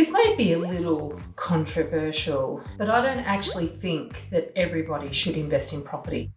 This may be a little controversial, but I don't actually think that everybody should invest in property.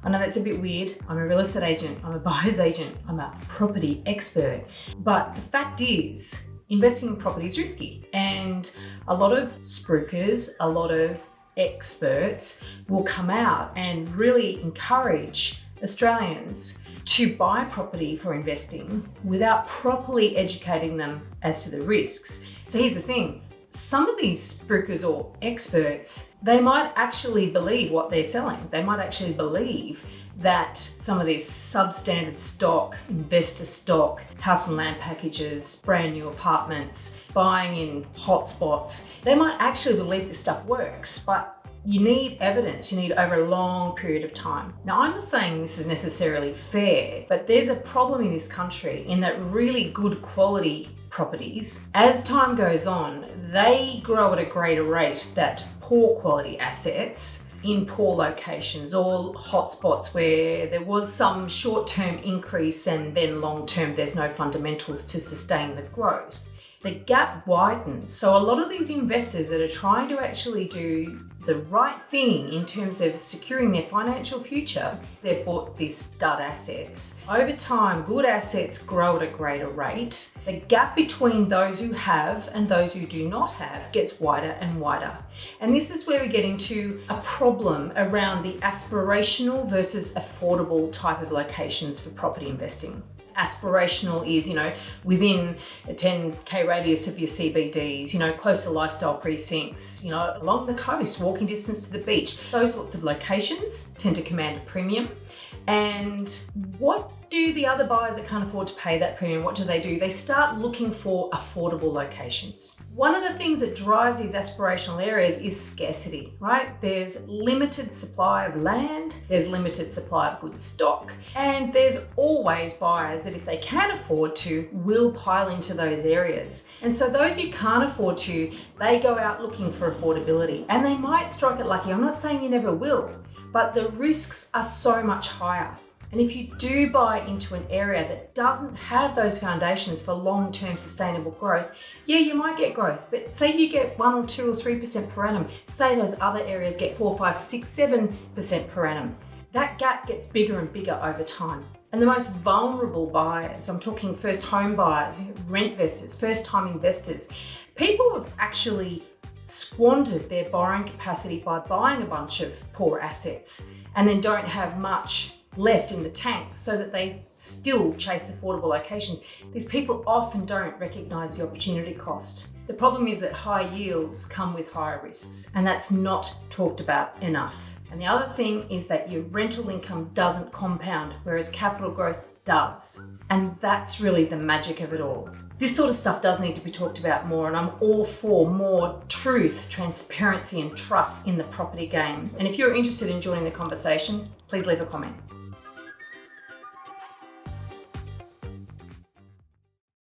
I know that's a bit weird. I'm a real estate agent, I'm a buyer's agent, I'm a property expert. But the fact is, investing in property is risky. And a lot of spruikers, a lot of experts will come out and really encourage Australians to buy property for investing without properly educating them as to the risks. So here's the thing. Some of these spruikers or experts, they might actually believe what they're selling. They might actually believe that some of this substandard stock, investor stock, house and land packages, brand new apartments, buying in hotspots, they might actually believe this stuff works, but you need evidence, you need over a long period of time. Now, I'm not saying this is necessarily fair, but there's a problem in this country in that really good quality properties, as time goes on, they grow at a greater rate than poor quality assets in poor locations or hotspots where there was some short-term increase and then long-term there's no fundamentals to sustain the growth. The gap widens. So a lot of these investors that are trying to actually do the right thing in terms of securing their financial future, they've bought these stud assets. Over time, good assets grow at a greater rate. The gap between those who have and those who do not have gets wider and wider. And this is where we get into a problem around the aspirational versus affordable type of locations for property investing. Aspirational is, within a 10k radius of your CBDs, close to lifestyle precincts, along the coast, walking distance to the beach. Those sorts of locations tend to command a premium. And what do the other buyers that can't afford to pay that premium, what do? They start looking for affordable locations. One of the things that drives these aspirational areas is scarcity, right? There's limited supply of land, there's limited supply of good stock, and there's always buyers that if they can afford to, will pile into those areas. And so those who can't afford to, they go out looking for affordability, and they might strike it lucky. I'm not saying you never will, but the risks are so much higher. And if you do buy into an area that doesn't have those foundations for long-term sustainable growth, yeah, you might get growth, but say you get 1 or 2 or 3% per annum, say those other areas get 4, 5, 6, 7% per annum. That gap gets bigger and bigger over time. And the most vulnerable buyers, I'm talking first home buyers, rent investors, first-time investors, people have actually squandered their borrowing capacity by buying a bunch of poor assets and then don't have much left in the tank so that they still chase affordable locations. These people often don't recognise the opportunity cost. The problem is that high yields come with higher risks, and that's not talked about enough. And the other thing is that your rental income doesn't compound, whereas capital growth does. And that's really the magic of it all. This sort of stuff does need to be talked about more, and I'm all for more truth, transparency, and trust in the property game. And if you're interested in joining the conversation, please leave a comment.